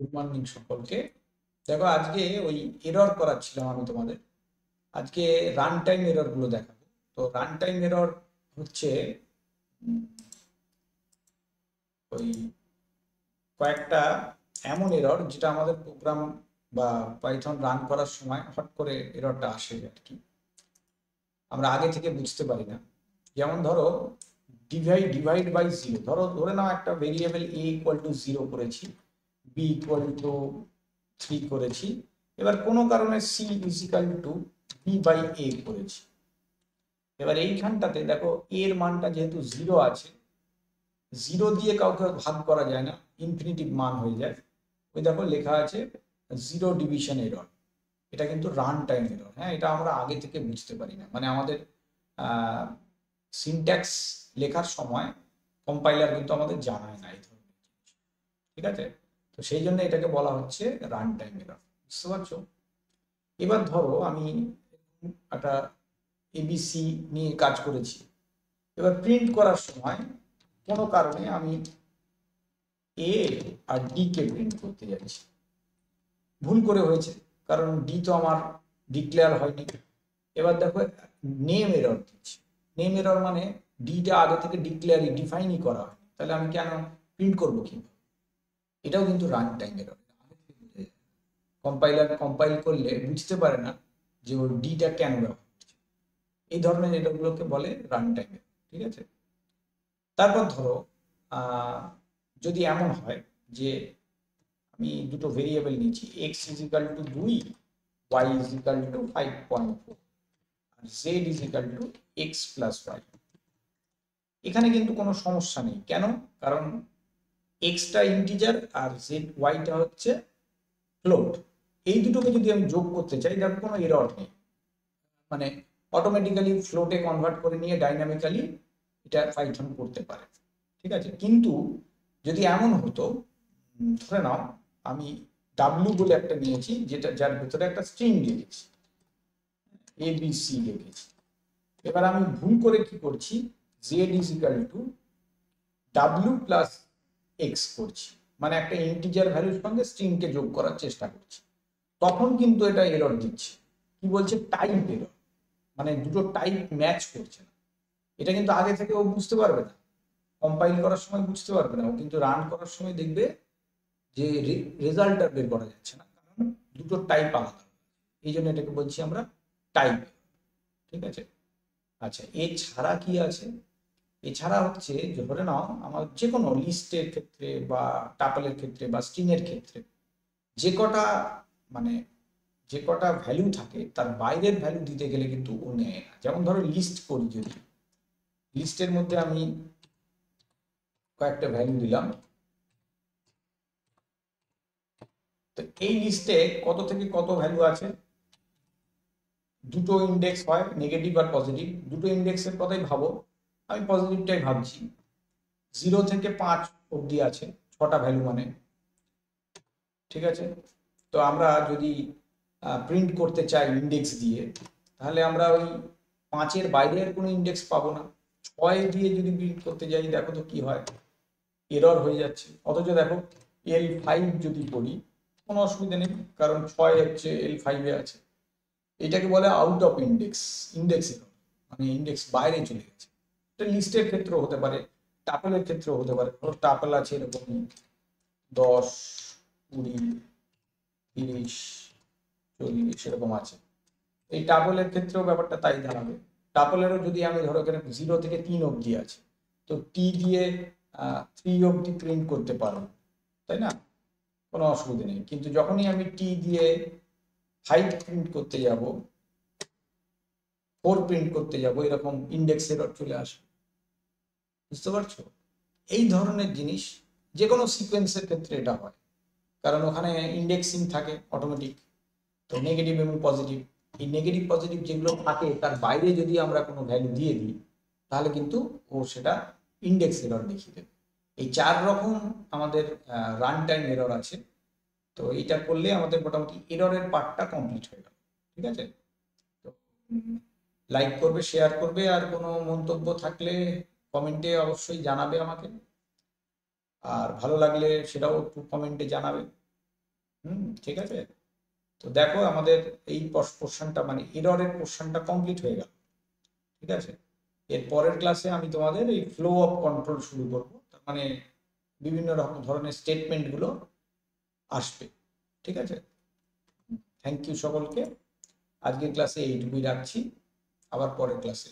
Good morning সকলকে। দেখো আজকে ওই এরর করাচ্ছিলাম আমি তোমাদের। আজকে রান টাইম এরর গুলো দেখাবো। তো রান টাইম এরর হচ্ছে উম, ওই কয়েকটা এমন এরর যেটা আমাদের প্রোগ্রাম বা পাইথন রান করার সময় হট করে এররটা আসে আর কি, আমরা আগে থেকে বুঝতে পারি না। যেমন ধরো ডিভাইড বাই জিরো, ধরে নাও একটা variable A equal to zero করেছি, বি ইকুয়াল টু 3 করেছি, এবার কোনো কারণে C equal to B by A করেছি। এবার এইখানটাতে দেখো এর মানটা যেহেতু জিরো আছে, জিরো দিয়ে কাউকে ভাগ করা যায় না, ইনফিনিটিভ মান হয়ে যায়। ওই দেখো লেখা আছে জিরো ডিভিশন এরর। এটা কিন্তু রান টাইম এরর। হ্যাঁ, এটা আমরা আগে থেকে বুঝতে পারি না, মানে আমাদের সিনট্যাক্স লেখার সময় কম্পাইলার কিন্তু আমাদের জানায় না এই ধরনের জিনিস। ঠিক আছে, তো সেই জন্য এটাকে বলা হচ্ছে রান টাইম এরর। বুঝতে পারছো? এবার ধরো আমি একটা এবিসি নিয়ে কাজ করেছি, এবার প্রিন্ট করার সময় কোনো কারণে আমি এ আর ডি কে প্রিন্ট করতে যাচ্ছি, ভুল করে হয়েছে, কারণ ডি তো আমার ডিক্লেয়ার হয়নি। এবার দেখো নেম এরর দিচ্ছে। নেম এরর মানে ডিটা আগে থেকে ডিফাইনই করা হয়, তাহলে আমি কেন প্রিন্ট করবো কিভাবে? এটাও কিন্তু রান টাইম এরর। কম্পাইল করলে বুঝতে পারে না যে ওর ডিটা কেন ব্যবহার করছে। এই ধরনের এররগুলোকে বলে রান টাইম এরর। ঠিক আছে, তারপর ধরো যদি এমন হয় যে আমি দুটো ভেরিয়েবল নিয়েছি, X equal to 2, Y equal to 5.4 আর Z equal to X plus Y. এখানে কিন্তু কোনো সমস্যা নেই, কেন? কারণ এক্সটা ইন্টিজার আর জেড ওয়াইটা হচ্ছে ফ্লোট। এই দুটোকে যদি আমি যোগ করতে চাই, দেখো কোনো এরর নেই, মানে অটোমেটিক্যালি ফ্লোটে কনভার্ট করে নিয়ে ডাইনামিক্যালি এটা পাইথন করতে পারে। ঠিক আছে, কিন্তু যদি এমন হতো, ধরে নাও আমি ডাব্লিউ বলে একটা নিয়েছি, যার ভেতরে একটা স্ট্রিং লিখেছি, এ বি সি লিখেছি। এবার আমি ভুল করে কি করছি, Z is equal to W plus x করছি, মানে একটা ইন্টিজার ভ্যালুর সঙ্গে স্ট্রিংকে যোগ করার চেষ্টা করছি। তখন কিন্তু এটা এরর দিচ্ছে। কি বলছে? টাইপ এরর, মানে দুটো টাইপ ম্যাচ করছে না। এটা কিন্তু আগে থেকে ও বুঝতে পারবে না, কম্পাইল করার সময় বুঝতে পারবে না, ও কিন্তু রান করার সময় দেখবে যে রেজাল্টটা বের করা যাচ্ছে না, কারণ দুটো টাইপ আলাদা। এই জন্য এটাকে বলছি আমরা টাইপ। ঠিক আছে, আচ্ছা এছাড়া কি আছে? এছাড়া হচ্ছে যে ধরে নাও আমার যে কোনো লিস্টের ক্ষেত্রে বা টাপলের ক্ষেত্রে বা স্ট্রিং এর ক্ষেত্রে যে কটা মানে যে কটা ভ্যালু থাকে তার বাইরের ভ্যালু দিতে গেলে কিন্তু ও নেয় না। যেমন ধরো লিস্ট করি, যদি লিস্টের মধ্যে আমি কয়েকটা ভ্যালু দিলাম, তো এই লিস্টে কত থেকে কত ভ্যালু আছে, দুটো ইন্ডেক্স হয়, নেগেটিভ আর পজিটিভ। দুটো ইন্ডেক্সের কথাই ভাবো, আমি পজিটিভটাই ভাবছি। 0 থেকে 5 অবধি আছে, 6টা ভ্যালু মানে। ঠিক আছে, তো আমরা যদি প্রিন্ট করতে চাই ইন্ডেক্স দিয়ে, তাহলে আমরা ওই 5-এর বাইরের কোনো ইন্ডেক্স পাবো না। 6 দিয়ে যদি প্রিন্ট করতে যাই, দেখো তো কি হয়, এরর হয়ে যাচ্ছে। অথচ দেখো L5 যদি করি কোনো অসুবিধা নেই, কারণ 6 হচ্ছে L5-এ আছে। এটাকে বলে out of index, index error, মানে ইন্ডেক্স বাইরে চলে গেছে। এটা লিস্টের ক্ষেত্রেও হতে পারে, টাপলের ক্ষেত্রেও হতে পারে। ধরো টাপল আছে এরকম 10, 20, 30, 40 এরকম আছে। এই টাপলের ক্ষেত্রেও ব্যাপারটা তাই দাঁড়াবে। টাপলেরও যদি আমি ধরো এখানে 0 থেকে 3 অবধি আছে, তো টি দিয়ে 3 অবধি প্রিন্ট করতে পারো, তাই না? কোনো অসুবিধা নেই। কিন্তু যখনই আমি টি দিয়ে 5 প্রিন্ট করতে যাব, 4 প্রিন্ট করতে যাব, এরকম ইন্ডেক্স এরর চলে আসবে। বুঝতে পারছো? এই ধরনের জিনিস যে কোনো সিকোয়েন্সের ক্ষেত্রে এটা হয়, কারণ ওখানে ইন্ডেক্সিং থাকে অটোমেটিক। তো নেগেটিভ এবং পজিটিভ, এই নেগেটিভ পজিটিভ যেগুলো থাকে তার বাইরে যদি আমরা কোনো ভ্যালু দিয়ে দিই, তাহলে কিন্তু ও সেটা ইন্ডেক্স এরর দেখিয়ে দেবে। এই 4 রকম আমাদের রান টাইম এরর আছে। তো এইটা করলে আমাদের মোটামুটি এররের পার্টটা কমপ্লিট হয়ে গেল। ঠিক আছে, তো লাইক করবে, শেয়ার করবে, আর কোনো মন্তব্য থাকলে কমেন্টে অবশ্যই জানাবে আমাকে। আর ভালো লাগলে সেটাও একটু কমেন্টে জানাবে। ঠিক আছে। তো দেখো আমাদের এই পোর্শনটা মানে এররের পোর্শনটা কমপ্লিট হয়ে গেল। ঠিক আছে, এর পরের ক্লাসে আমি তোমাদের এই ফ্লো অফ কন্ট্রোল শুরু করব, তার মানে বিভিন্ন রকম ধরনের স্টেটমেন্টগুলো আসবে। ঠিক আছে, থ্যাংক ইউ সকলকে। আজকের ক্লাসে এইটুকুই রাখছি, আবার পরের ক্লাসে